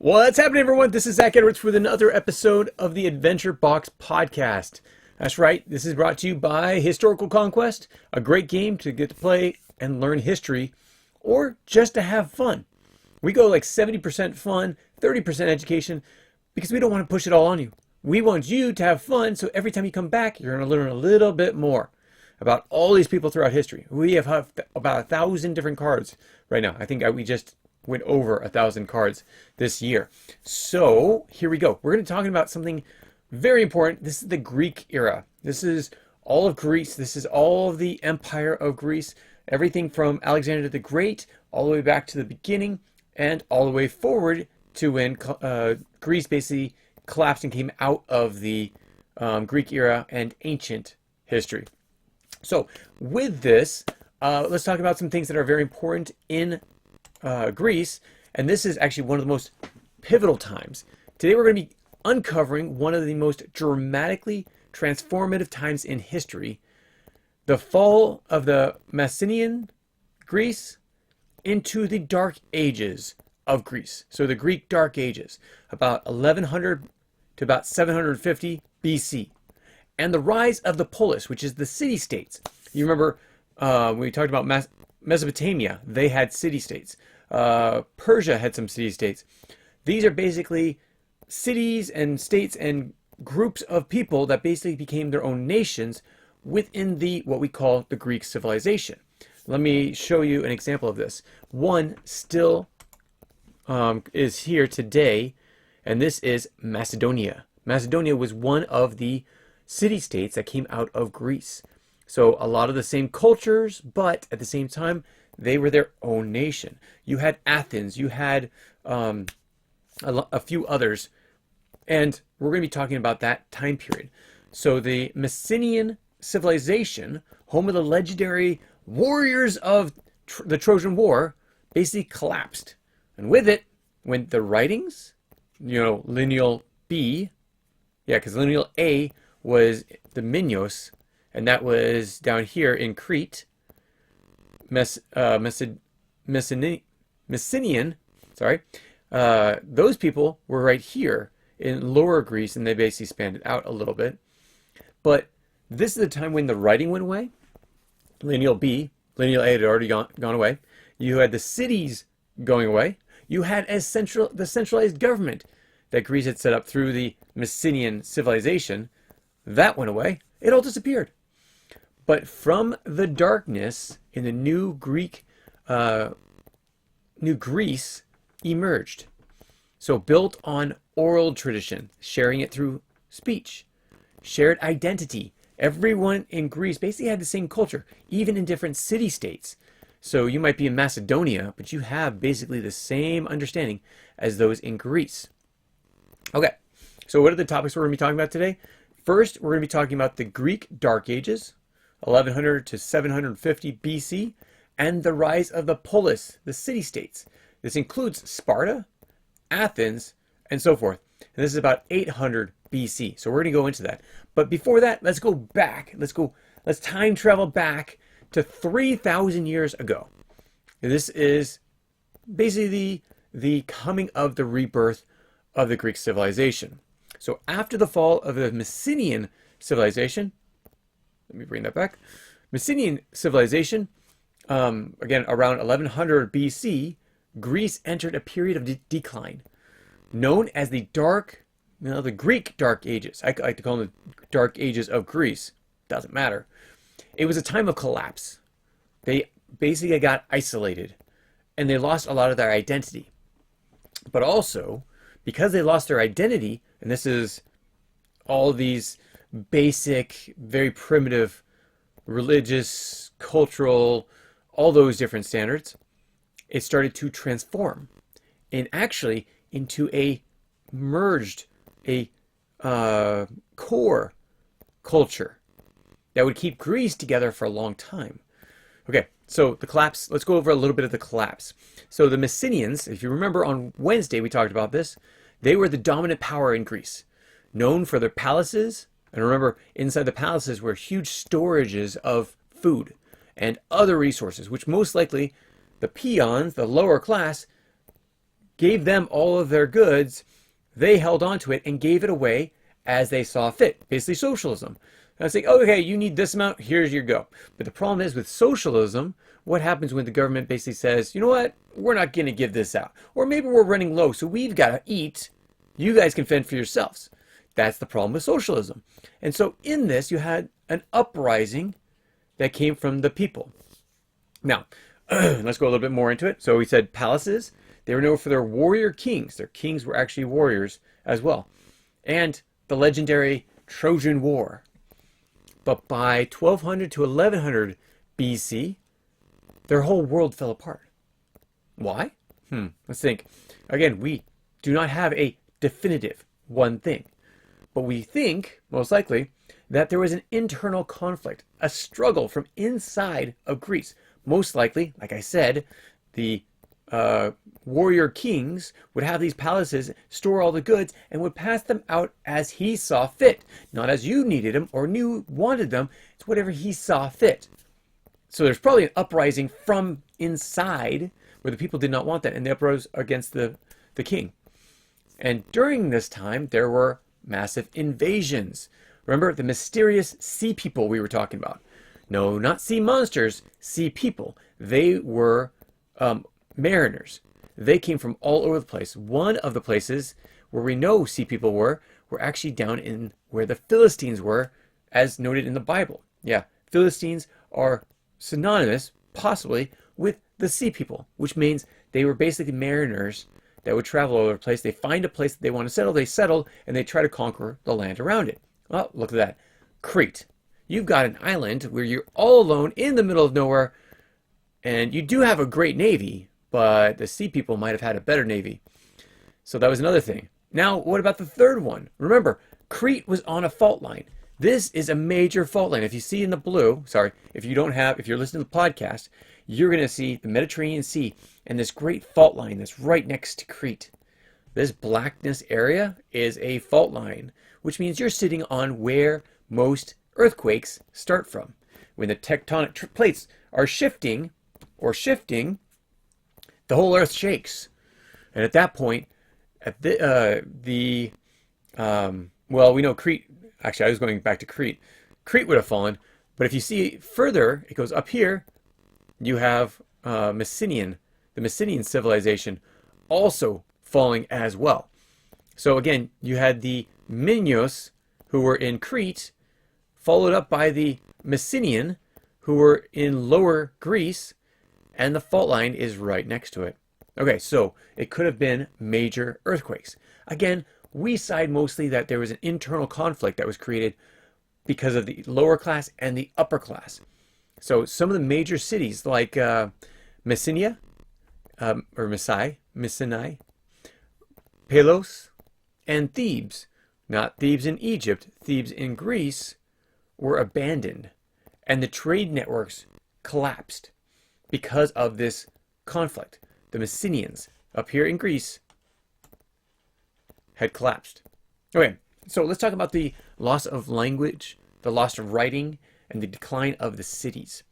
What's happening, everyone? This is Zach Edwards with another episode of the Adventure Box Podcast. That's right, this is brought to you by Historical Conquest, a great game to get to play and learn history, or just to have fun. We go like 70% fun, 30% education, because we don't want to push it all on you. We want you to have fun, so every time you come back, you're going to learn a little bit more about all these people throughout history. We have about 1,000 different cards right now. I think we just went over 1,000 cards this year. So here we go. We're going to be talking about something very important. This is the Greek era. This is all of Greece. This is all of the empire of Greece. Everything from Alexander the Great all the way back to the beginning and all the way forward to when Greece basically collapsed and came out of the Greek era and ancient history. So with this, let's talk about some things that are very important in Greece, and this is actually one of the most pivotal times. Today we're going to be uncovering one of the most dramatically transformative times in history, the fall of the Mycenaean Greece into the Dark Ages of Greece. So the Greek Dark Ages, about 1100 to about 750 BC. And the rise of the Polis, which is the city-states. You remember when we talked about Mesopotamia, they had city-states. Persia had some city-states. These are basically cities and states and groups of people that basically became their own nations within the what we call the Greek civilization. Let me show you an example of this. One still is here today, and this is Macedonia. Macedonia was one of the city-states that came out of Greece. So a lot of the same cultures, but at the same time, they were their own nation. You had Athens, you had a few others, and we're going to be talking about that time period. So the Mycenaean civilization, home of the legendary warriors of the Trojan War, basically collapsed. And with it went the writings, lineal B, because lineal A was the Minos, and that was down here in Crete. Mycenaean, those people were right here in Lower Greece, and they basically spanned it out a little bit. But this is the time when the writing went away. Lineal B, lineal A had already gone away. You had the cities going away. You had the centralized government that Greece had set up through the Mycenaean civilization. That went away. It all disappeared. But from the darkness in the new Greece emerged. So built on oral tradition, sharing it through speech, shared identity. Everyone in Greece basically had the same culture, even in different city-states. So you might be in Macedonia, but you have basically the same understanding as those in Greece. Okay, so what are the topics we're going to be talking about today? First, we're going to be talking about the Greek Dark Ages, 1100 to 750 BC, and the rise of the polis, the city-states. This includes Sparta, Athens, and so forth. And this is about 800 BC. So we're going to go into that. But before that, let's go back. Let's time travel back to 3,000 years ago. And this is basically the coming of the rebirth of the Greek civilization. So after the fall of the Mycenaean civilization, let me bring that back. Mycenaean civilization, again, around 1100 BC, Greece entered a period of decline, known as the the Greek Dark Ages. I like to call them the Dark Ages of Greece. Doesn't matter. It was a time of collapse. They basically got isolated, and they lost a lot of their identity. But also, because they lost their identity, and this is all these basic, very primitive, religious, cultural, all those different standards, it started to transform and actually into a merged, a core culture that would keep Greece together for a long time. Okay, so the collapse, let's go over a little bit of the collapse. So the Mycenaeans, if you remember on Wednesday we talked about this, they were the dominant power in Greece, known for their palaces. And remember, inside the palaces were huge storages of food and other resources, which most likely the peons, the lower class, gave them all of their goods, they held on to it and gave it away as they saw fit. Basically socialism. I say, okay, you need this amount, here's your go. But the problem is with socialism, what happens when the government basically says, you know what, we're not going to give this out. Or maybe we're running low, so we've got to eat. You guys can fend for yourselves. That's the problem with socialism. And so in this, you had an uprising that came from the people. Now, let's go a little bit more into it. So we said palaces. They were known for their warrior kings. Their kings were actually warriors as well. And the legendary Trojan War. But by 1200 to 1100 BC, their whole world fell apart. Why? Let's think. Again, we do not have a definitive one thing. But we think, most likely, that there was an internal conflict, a struggle from inside of Greece. Most likely, like I said, the warrior kings would have these palaces, store all the goods, and would pass them out as he saw fit. Not as you needed them or wanted them. It's whatever he saw fit. So there's probably an uprising from inside where the people did not want that, and they uprose against the king. And during this time, there were massive invasions. Remember the mysterious sea people we were talking about? No, not sea monsters, sea people. They were mariners. They came from all over the place. One of the places where we know sea people were actually down in where the Philistines were, as noted in the Bible. Yeah, Philistines are synonymous, possibly, with the sea people, which means they were basically mariners that would travel all over the place. They find a place that they want to settle, they settle, and they try to conquer the land around it. Well, look at that. Crete. You've got an island where you're all alone in the middle of nowhere, and you do have a great navy, but the sea people might have had a better navy. So that was another thing. Now, what about the third one? Remember, Crete was on a fault line. This is a major fault line. If you see in the blue, if you're listening to the podcast, you're going to see the Mediterranean Sea and this great fault line that's right next to Crete. This blackness area is a fault line, which means you're sitting on where most earthquakes start from. When the tectonic plates are shifting, the whole earth shakes. And at that point, we know Crete, actually I was going back to Crete. Crete would have fallen, but if you see further, it goes up here, you have the Mycenaean civilization also falling as well. So again, you had the Mycenaeans who were in Crete, followed up by the Mycenaean who were in lower Greece, and the fault line is right next to it. Okay, so it could have been major earthquakes. Again, we side mostly that there was an internal conflict that was created because of the lower class and the upper class. So some of the major cities like Mycenae, Mycenae, Pylos, and Thebes, not Thebes in Egypt, Thebes in Greece, were abandoned. And the trade networks collapsed because of this conflict. The Mycenaeans up here in Greece had collapsed. Okay, so let's talk about the loss of language, the loss of writing, and the decline of the cities.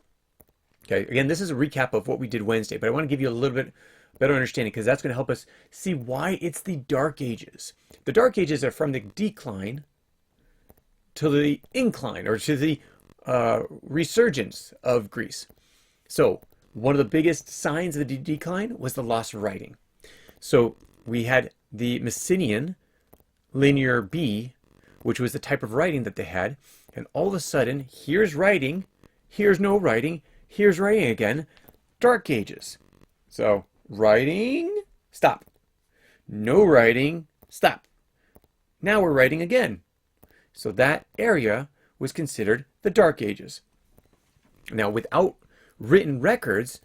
Okay, again, this is a recap of what we did Wednesday, but I want to give you a little bit better understanding because that's going to help us see why it's the Dark Ages. The Dark Ages are from the decline to the incline, or to the resurgence of Greece. So one of the biggest signs of the decline was the loss of writing. So we had the Mycenaean linear B, which was the type of writing that they had, and all of a sudden, here's writing, here's no writing, here's writing again. Dark Ages. So writing, stop. No writing, stop. Now we're writing again. So that area was considered the Dark Ages. Now, without written records,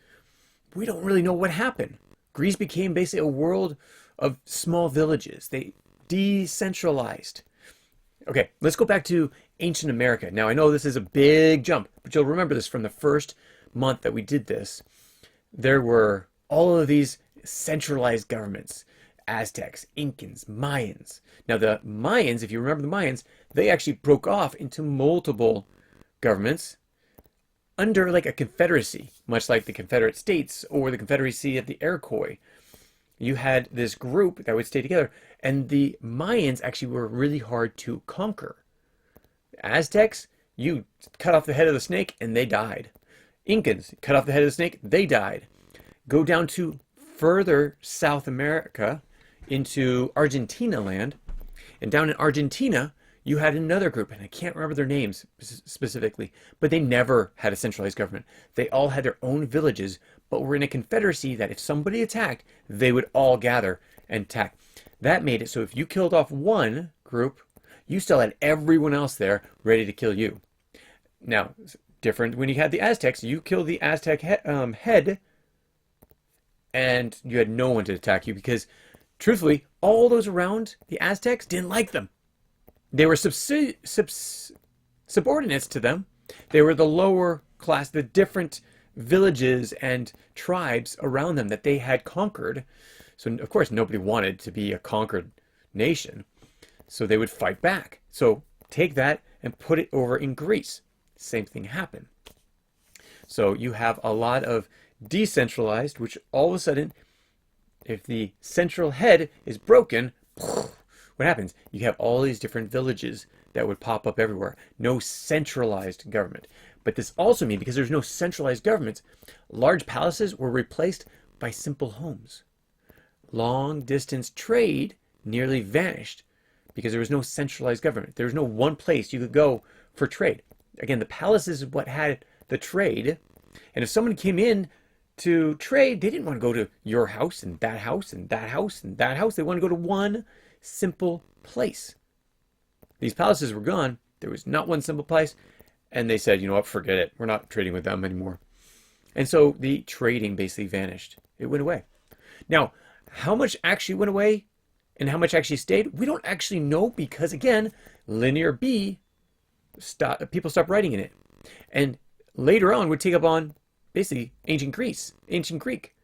we don't really know what happened. Greece became basically a world of small villages. They decentralized. Okay, let's go back to ancient America. Now, I know this is a big jump, but you'll remember this from the first month that we did this. There were all of these centralized governments. Aztecs, Incans, Mayans. Now, the Mayans, if you remember the Mayans, they actually broke off into multiple governments under like a confederacy, much like the Confederate States or the Confederacy of the Iroquois. you had this group that would stay together, and the Mayans actually were really hard to conquer. Aztecs, you cut off the head of the snake and they died. Incans, cut off the head of the snake, they died. Go down to further South America into Argentina land, and down in Argentina, you had another group, and I can't remember their names specifically, but they never had a centralized government. They all had their own villages, but were in a confederacy that if somebody attacked, they would all gather and attack. That made it so if you killed off one group, you still had everyone else there ready to kill you. Now, different when you had the Aztecs, you killed the Aztec head, and you had no one to attack you because, truthfully, all those around the Aztecs didn't like them. They were subordinates to them. They were the lower class, the different villages and tribes around them that they had conquered. So, of course, nobody wanted to be a conquered nation. So they would fight back. So take that and put it over in Greece. Same thing happened. So you have a lot of decentralized, which all of a sudden, if the central head is broken, what happens? You have all these different villages that would pop up everywhere. No centralized government. But this also means, because there's no centralized governments, large palaces were replaced by simple homes. Long distance trade nearly vanished because there was no centralized government. There was no one place you could go for trade. Again, the palaces is what had the trade. And if someone came in to trade, they didn't want to go to your house and that house and that house and that house. They wanted to go to one simple place. These palaces were gone. There was not one simple place. And they said, you know what, forget it. We're not trading with them anymore. And so the trading basically vanished. It went away. Now, how much actually went away and how much actually stayed, we don't actually know because, again, Linear B, people stopped writing in it. And later on would take up on basically ancient Greece, ancient Greek.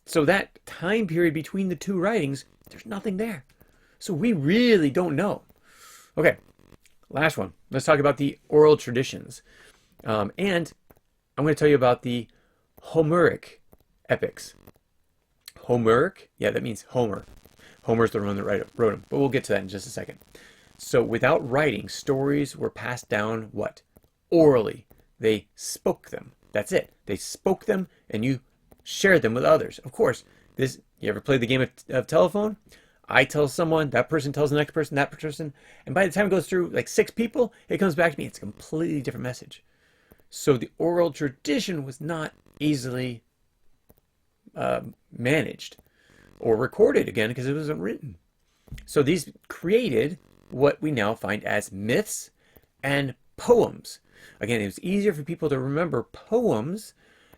So that time period between the two writings, there's nothing there. So we really don't know. Okay, last one. Let's talk about the oral traditions. And I'm going to tell you about the Homeric epics. Homeric? Yeah, that means Homer. Homer's the one that wrote them, but we'll get to that in just a second. So without writing, stories were passed down what? Orally. They spoke them. That's it. They spoke them and you shared them with others. Of course, you ever played the game of telephone? I tell someone, that person tells the next person, that person, and by the time it goes through like 6 people, it comes back to me. It's a completely different message. So the oral tradition was not easily managed or recorded again because it wasn't written. So these created what we now find as myths and poems. Again, it was easier for people to remember poems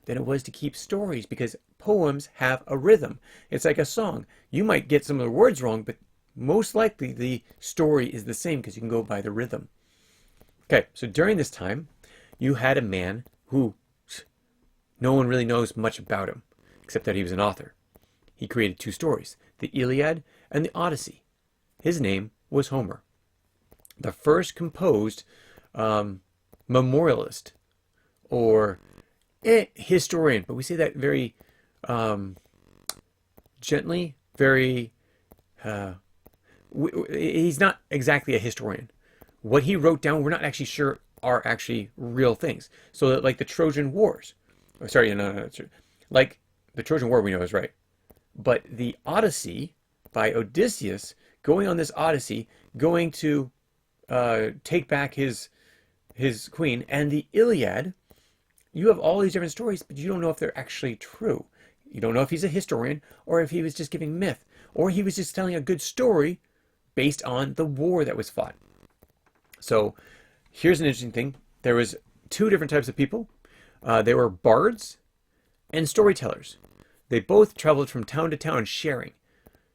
than it was to keep stories because poems have a rhythm. It's like a song. You might get some of the words wrong, but most likely the story is the same because you can go by the rhythm. Okay, so during this time, you had a man who no one really knows much about him, except that he was an author. He created 2 stories, the Iliad and the Odyssey. His name was Homer, the first composed memorialist or historian, but we say that very gently, very, he's not exactly a historian. What he wrote down, we're not actually sure are actually real things. So that, like the Trojan Wars, like the Trojan War we know is right. But the Odyssey by Odysseus, going on this Odyssey, going to take back his queen, and the Iliad, you have all these different stories, but you don't know if they're actually true. You don't know if he's a historian or if he was just giving myth or he was just telling a good story based on the war that was fought. So here's an interesting thing. There was 2 different types of people. They were bards and storytellers. They both traveled from town to town sharing.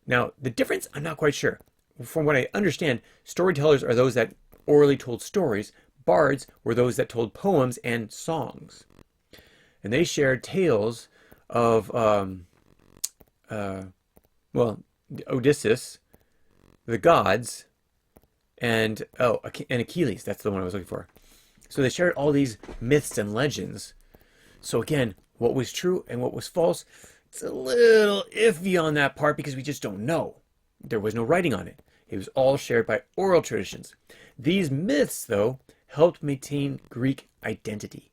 Now, the difference, I'm not quite sure. From what I understand, storytellers are those that orally told stories. Bards were those that told poems and songs. And they shared tales of, Odysseus, the gods, and Achilles. That's the one I was looking for. So they shared all these myths and legends. So again, what was true and what was false, It's a little iffy on that part because we just don't know. There was no writing on it. It was all shared by oral traditions. These myths, though, helped maintain Greek identity.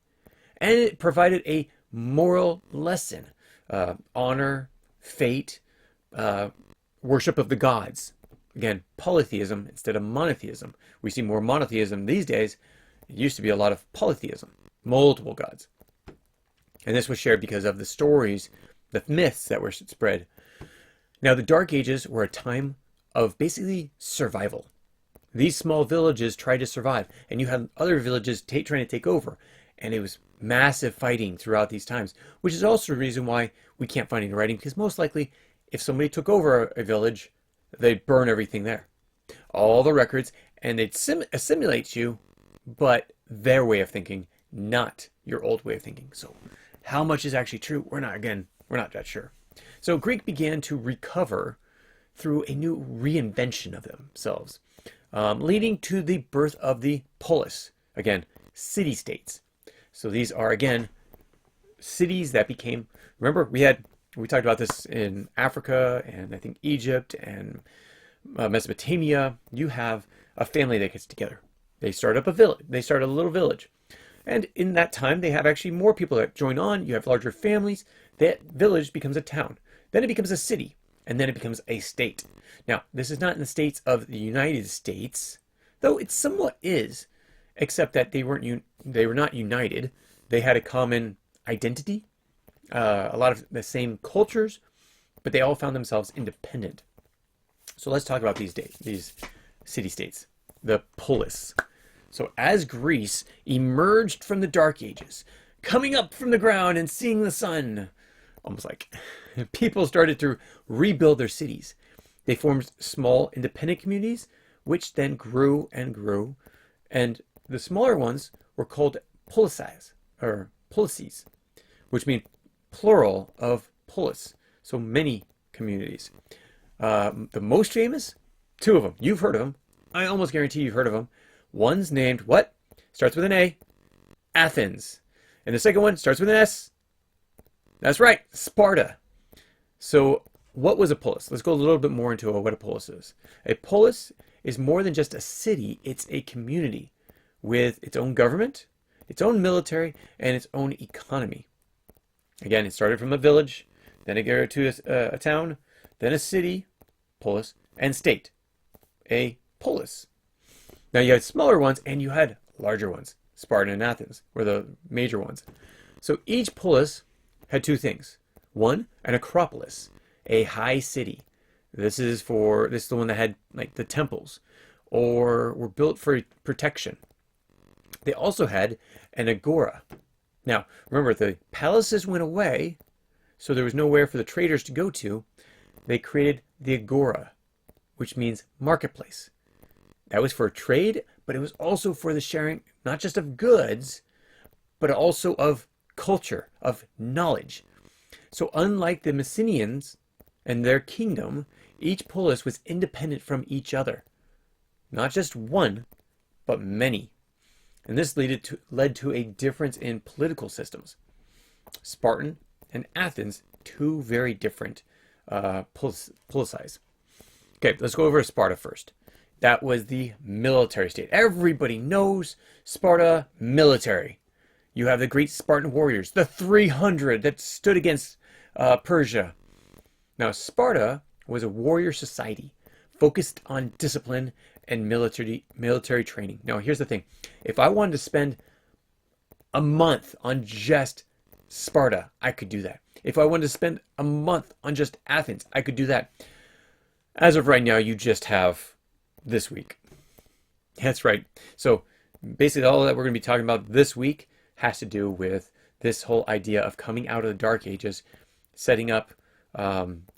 And it provided a moral lesson, honor, fate, worship of the gods. Again, polytheism instead of monotheism. We see more monotheism these days. It used to be a lot of polytheism, multiple gods. And this was shared because of the stories, the myths that were spread. Now, the Dark Ages were a time of basically survival. These small villages tried to survive, and you had other villages trying to take over. And it was massive fighting throughout these times, which is also the reason why we can't find any writing, because most likely, if somebody took over a village, they'd burn everything there. All the records, and they'd assimilate you, but their way of thinking, not your old way of thinking. So how much is actually true? We're not that sure. So Greek began to recover through a new reinvention of themselves, leading to the birth of the polis. Again, city-states. So these are, again, cities that became, remember, we talked about this in Africa and I think Egypt and Mesopotamia. You have a family that gets together. They start up a village. They start a little village. And in that time, they have actually more people that join on. You have larger families. That village becomes a town. Then it becomes a city. And then it becomes a state. Now, this is not in the states of the United States, though it somewhat is, except that they were not united. They had a common identity, a lot of the same cultures, but they all found themselves independent. So let's talk about these city-states, the polis. So as Greece emerged from the Dark Ages, coming up from the ground and seeing the sun, almost like people started to rebuild their cities. They formed small independent communities, which then grew and grew. And the smaller ones were called polises, or policies, which mean plural of polis. So many communities. The most famous, two of them. You've heard of them. I almost guarantee you've heard of them. One's named what? Starts with an A. Athens. And the second one starts with an S. That's right, Sparta. So what was a polis? Let's go a little bit more into what a polis is. A polis is more than just a city. It's a community with its own government, its own military, and its own economy. Again, it started from a village, then it got to a town, then a city, polis, and state, a polis. Now you had smaller ones and you had larger ones. Sparta and Athens were the major ones. So each polis had two things. One, an acropolis, a high city. This is the one that had like the temples or were built for protection. They also had an agora. Now, remember, the palaces went away, so there was nowhere for the traders to go to. They created the agora, which means marketplace. That was for trade, but it was also for the sharing, not just of goods, but also of culture, of knowledge. So unlike the Mycenaeans and their kingdom, each polis was independent from each other. Not just one, but many. And this led to a difference in political systems. Spartan and Athens, two very different policize. Okay, let's go over to Sparta first. That was the military state. Everybody knows Sparta, military. You have the great Spartan warriors, the 300 that stood against Persia. Now, Sparta was a warrior society focused on discipline and military training. Now, here's the thing. If I wanted to spend a month on just Sparta, I could do that. If I wanted to spend a month on just Athens, I could do that. As of right now, you just have this week. That's right. So basically all that we're going to be talking about this week has to do with this whole idea of coming out of the Dark Ages, setting up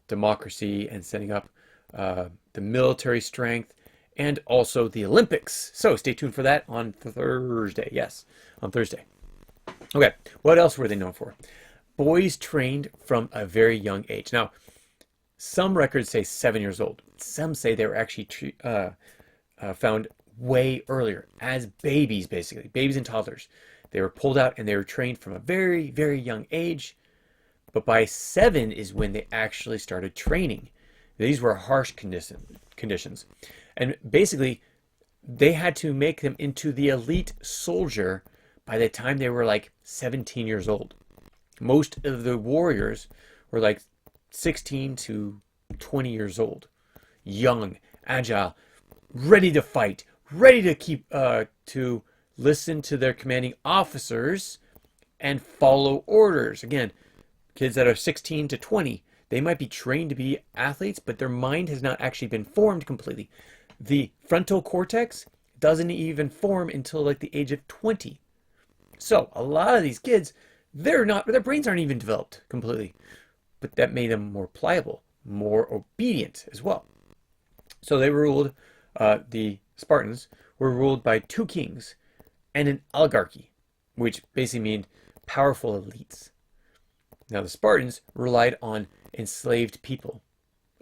democracy and setting up the military strength and also the Olympics. So stay tuned for that on Thursday. Yes, on Thursday. Okay, what else were they known for? Boys trained from a very young age. Now, some records say 7 years old. Some say they were actually found way earlier as babies, basically. Babies and toddlers. They were pulled out and they were trained from a very, very young age. But by 7 is when they actually started training. These were harsh conditions. And basically, they had to make them into the elite soldier by the time they were like 17 years old. Most of the warriors were like 16 to 20 years old. Young, agile, ready to fight, ready to keep to listen to their commanding officers and follow orders. Again, kids that are 16 to 20, they might be trained to be athletes, but their mind has not actually been formed completely. The frontal cortex doesn't even form until like the age of 20. So a lot of these kids, their brains aren't even developed completely, but that made them more pliable, more obedient as well. So they ruled, the Spartans were ruled by 2 kings and an oligarchy, which basically means powerful elites. Now the Spartans relied on enslaved people,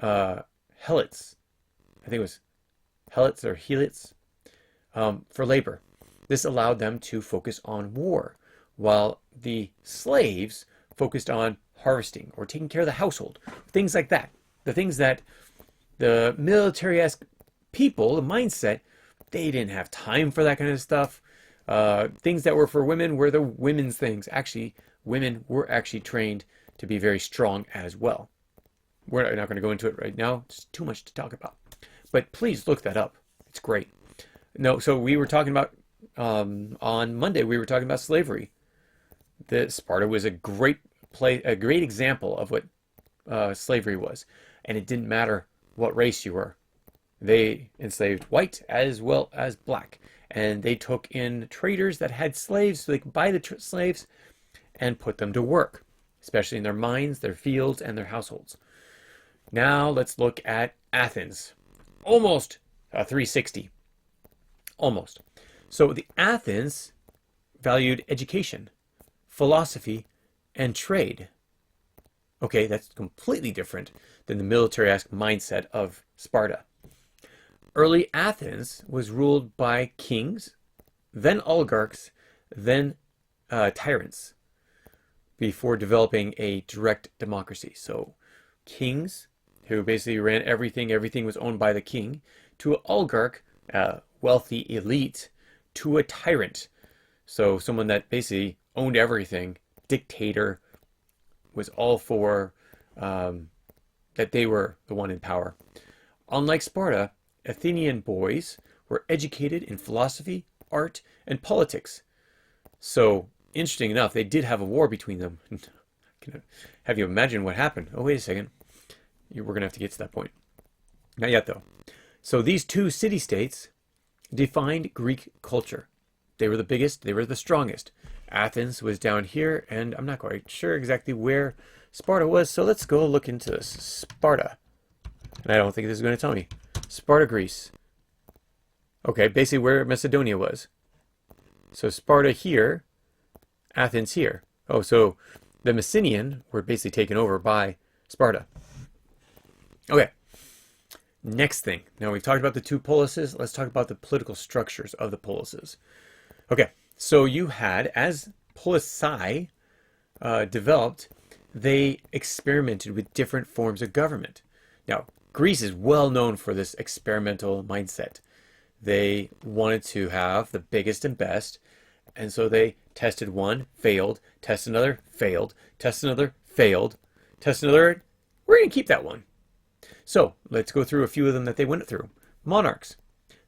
helots, I think it was helots or helots, for labor. This allowed them to focus on war, while the slaves focused on harvesting or taking care of the household, things like that. The things that the military-esque people, the mindset, they didn't have time for that kind of stuff. Things that were for women were the women's things. Actually, women were actually trained to be very strong as well. We're not going to go into it right now. It's too much to talk about. But please look that up. It's great. No, so we were talking about, on Monday, we were talking about slavery. Sparta was a great example of what slavery was. And it didn't matter what race you were. They enslaved white as well as black. And they took in traders that had slaves so they could buy the slaves and put them to work, especially in their mines, their fields, and their households. Now let's look at Athens. Almost a 360. Almost. So the Athens valued education, philosophy, and trade. Okay, that's completely different than the military-esque mindset of Sparta. Early Athens was ruled by kings, then oligarchs, then tyrants, before developing a direct democracy. So kings, who basically ran everything, everything was owned by the king, to an oligarch, wealthy elite, to a tyrant. So someone that basically owned everything, dictator, was all for that they were the one in power. Unlike Sparta, Athenian boys were educated in philosophy, art, and politics. So, interesting enough, they did have a war between them. Can I have you imagine what happened? Oh, wait a second. We're going to have to get to that point. Not yet, though. So these 2 city-states defined Greek culture. They were the biggest, they were the strongest. Athens was down here, and I'm not quite sure exactly where Sparta was, so let's go look into this. Sparta. And I don't think this is going to tell me. Sparta, Greece. Okay, basically where Macedonia was. So Sparta here, Athens here. Oh, so the Mycenaean were basically taken over by Sparta. Okay, next thing. Now we've talked about the 2 polises. Let's talk about the political structures of the polises. Okay, so you had, as polisi developed, they experimented with different forms of government. Now, Greece is well known for this experimental mindset. They wanted to have the biggest and best, and so they tested one, failed, test another, failed, test another, failed, test another. We're going to keep that one. So let's go through a few of them that they went through. Monarchs.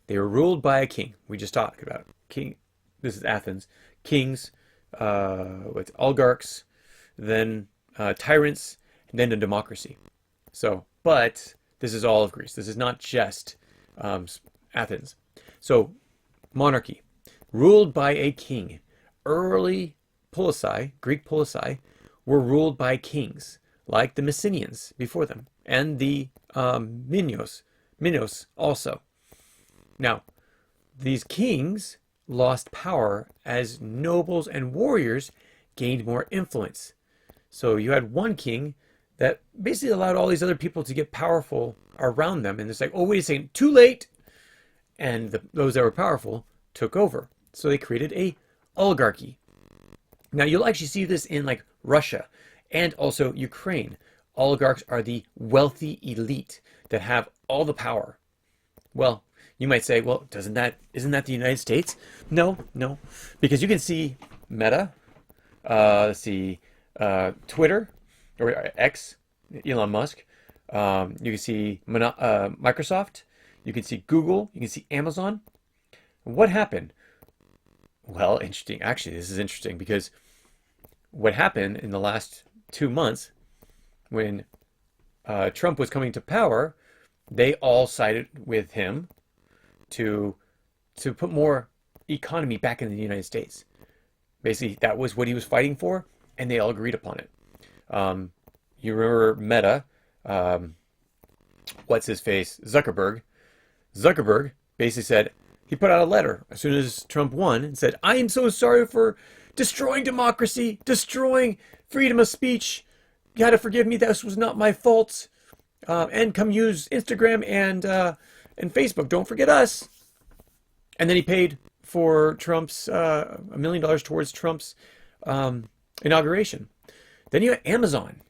They were ruled by a king. We just talked about king. This is Athens. Kings, with oligarchs, then tyrants, and then a democracy. So, but this is all of Greece. This is not just Athens. So, monarchy, ruled by a king. Early polisi, Greek polisi, were ruled by kings, like the Mycenaeans before them, and the Minos also. Now, these kings lost power as nobles and warriors gained more influence. So you had one king that basically allowed all these other people to get powerful around them. And it's like, oh, wait a second, too late. And those that were powerful took over. So they created a oligarchy. Now you'll actually see this in like Russia and also Ukraine. Oligarchs are the wealthy elite that have all the power. Well, you might say, well, isn't that the United States? No, no, because you can see Meta, let's see, Twitter, or X, Elon Musk. You can see Microsoft. You can see Google. You can see Amazon. What happened? Well, interesting. Actually, this is interesting because what happened in the last 2 months when Trump was coming to power, they all sided with him to put more economy back in the United States. Basically, that was what he was fighting for, and they all agreed upon it. You remember Meta, what's his face, Zuckerberg. Zuckerberg basically said, he put out a letter as soon as Trump won and said, I am so sorry for destroying democracy, destroying freedom of speech. You got to forgive me. This was not my fault. And come use Instagram and Facebook. Don't forget us. And then he paid for Trump's $1 million towards Trump's inauguration. Then you have Amazon.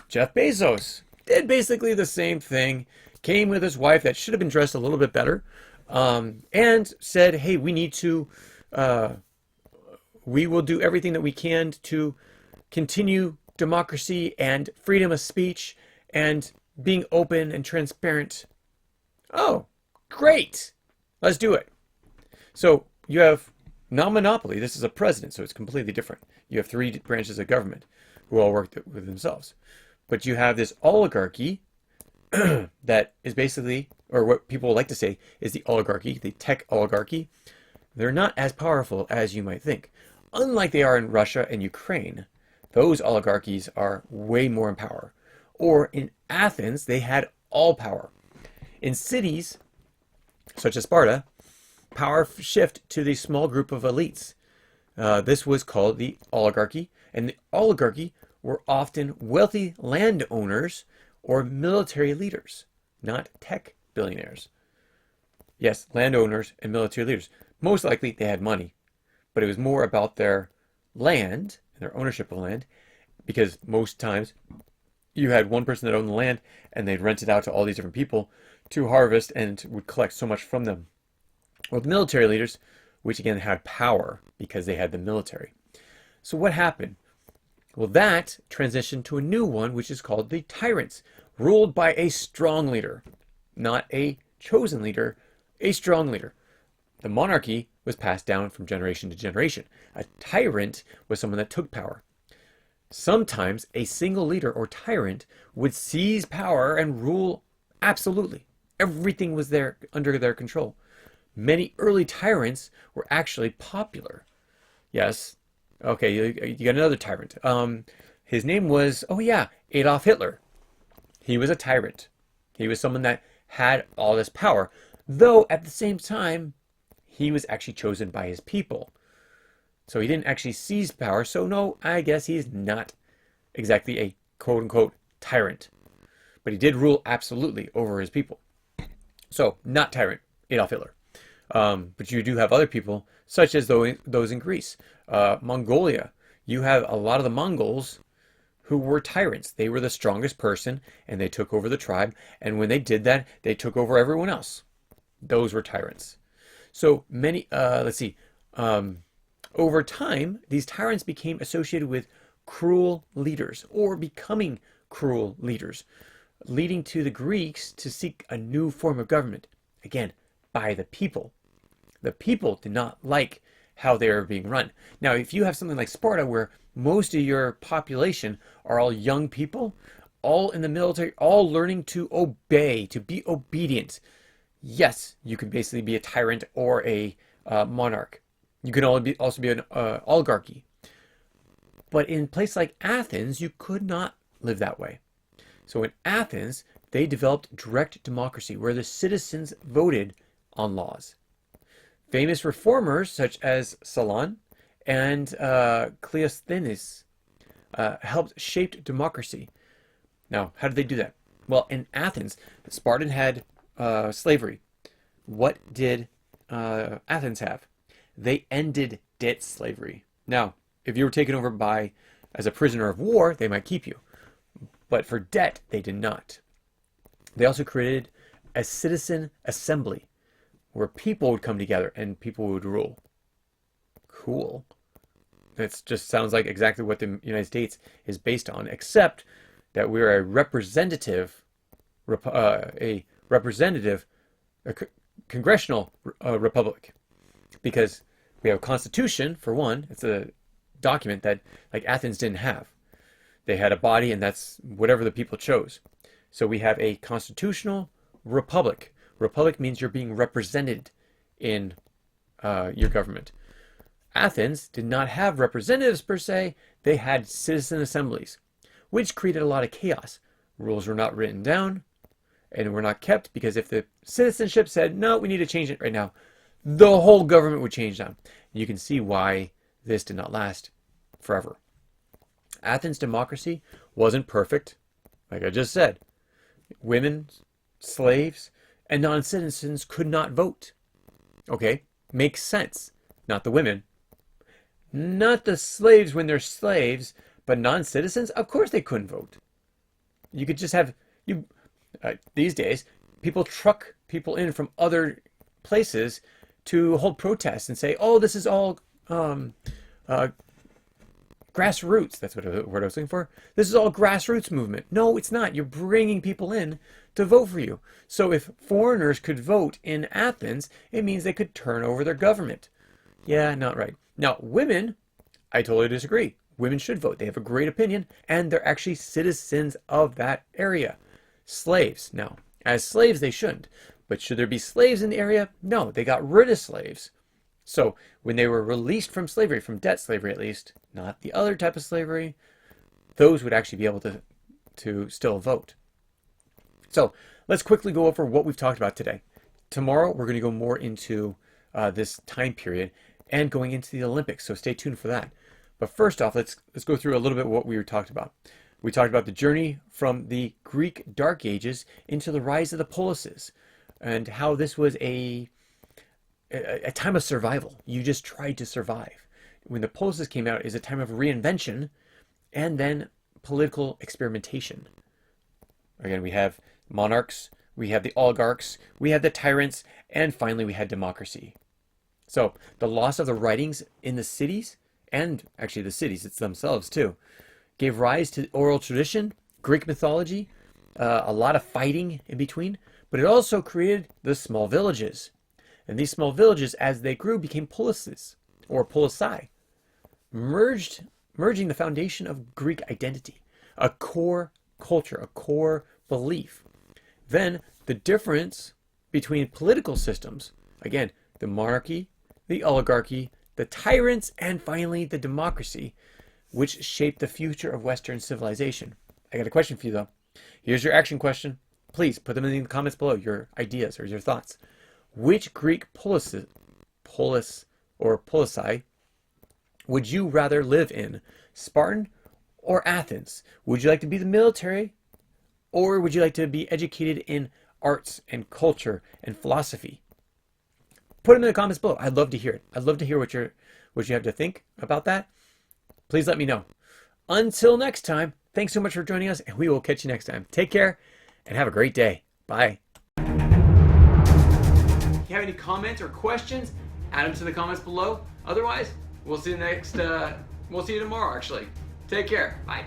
Jeff Bezos did basically the same thing. Came with his wife that should have been dressed a little bit better, and said, "Hey, we need to. We will do everything that we can to continue democracy and freedom of speech and being open and transparent." Oh, great! Let's do it. So you have non-monopoly. This is a president, so it's completely different. You have three branches of government who all work with themselves. But you have this oligarchy that is basically, or what people like to say is the oligarchy, the tech oligarchy. They're not as powerful as you might think. Unlike they are in Russia and Ukraine, those oligarchies are way more in power. Or in Athens, they had all power. In cities, such as Sparta, power shift to the small group of elites. This was called the oligarchy, and the oligarchy were often wealthy landowners or military leaders, not tech billionaires. Yes, landowners and military leaders. Most likely they had money, but it was more about their land and their ownership of land, because most times you had one person that owned the land and they'd rent it out to all these different people to harvest and would collect so much from them. Or the military leaders, which again had power because they had the military. So what happened? Well, that transitioned to a new one, which is called the Tiryns, ruled by a strong leader, not a chosen leader, a strong leader. The monarchy was passed down from generation to generation. A tyrant was someone that took power. Sometimes a single leader or tyrant would seize power and rule absolutely. Everything was there under their control. Many early tyrants were actually popular. Yes. Okay, you got another tyrant. His name was, Adolf Hitler. He was a tyrant. He was someone that had all this power, though at the same time, he was actually chosen by his people. So he didn't actually seize power, so no, I guess he's not exactly a quote-unquote tyrant. But he did rule absolutely over his people. So, not tyrant, Adolf Hitler. But you do have other people, such as those in Greece. Mongolia, you have a lot of the Mongols who were tyrants. They were the strongest person, and they took over the tribe. And when they did that, they took over everyone else. Those were tyrants. So many, over time, these tyrants became associated with cruel leaders, or becoming cruel leaders, leading to the Greeks to seek a new form of government. Again, by the people. The people did not like how they were being run. Now, if you have something like Sparta, where most of your population are all young people, all in the military, all learning to obey, to be obedient, yes, you can basically be a tyrant or a monarch. You can also be an oligarchy. But in a place like Athens, you could not live that way. So in Athens, they developed direct democracy, where the citizens voted on laws. Famous reformers such as Solon and Cleisthenes helped shape democracy. Now, how did they do that? Well, in Athens, Spartan had slavery. What did Athens have? They ended debt slavery. Now, if you were taken over by As a prisoner of war, they might keep you. But for debt, they did not. They also created a citizen assembly where people would come together and people would rule. Cool. That just sounds like exactly what the United States is based on, except that we're a representative, congressional republic, because we have a constitution for one. It's a document that like Athens didn't have. They had a body, and that's whatever the people chose. So we have a constitutional republic. Republic means you're being represented in your government. Athens did not have representatives per se. They had citizen assemblies, which created a lot of chaos. Rules were not written down and were not kept, because if the citizenship said, no, we need to change it right now, the whole government would change down. You can see why this did not last forever. Athens' democracy wasn't perfect, like I just said. Women, slaves, and non-citizens could not vote. Okay, makes sense. Not the women. Not the slaves when they're slaves, but non-citizens, of course they couldn't vote. You could just have, these days, people truck people in from other places to hold protests and say, oh, this is all grassroots. That's what the word I was looking for. This is all grassroots movement. No, it's not. You're bringing people in to vote for you. So if foreigners could vote in Athens, it means they could turn over their government. Yeah, not right. Now, women, I totally disagree. Women should vote. They have a great opinion, and they're actually citizens of that area. Slaves. Now, as slaves, they shouldn't. But should there be slaves in the area? No, they got rid of slaves. So when they were released from slavery, from debt slavery at least, not the other type of slavery, those would actually be able to still vote. So let's quickly go over what we've talked about today. Tomorrow, we're going to go more into this time period and going into the Olympics. So stay tuned for that. But first off, let's go through a little bit what we talked about. We talked about the journey from the Greek Dark Ages into the rise of the Polises, and how this was a time of survival. You just tried to survive. When the Polises came out, is a time of reinvention and then political experimentation. Again, we have monarchs, we have the oligarchs, we have the tyrants, and finally we had democracy. So the loss of the writings in the cities, and actually the cities it's themselves too, gave rise to oral tradition, Greek mythology, a lot of fighting in between, but it also created the small villages. And these small villages, as they grew, became polises, or polisi, merging the foundation of Greek identity, a core culture, a core belief. Then the difference between political systems, again, the monarchy, the oligarchy, the tyrants, and finally the democracy, which shaped the future of Western civilization. I got a question for you though. Here's your action question. Please put them in the comments below, your ideas or your thoughts. Which Greek polis or polisi would you rather live in? Spartan or Athens? Would you like to be the military, or would you like to be educated in arts and culture and philosophy? Put them in the comments below. I'd love to hear it. I'd love to hear what you have to think about that. Please let me know. Until next time, thanks so much for joining us, and we will catch you next time. Take care and have a great day. Bye. If you have any comments or questions, add them to the comments below. Otherwise, we'll see you tomorrow actually. Take care. Bye.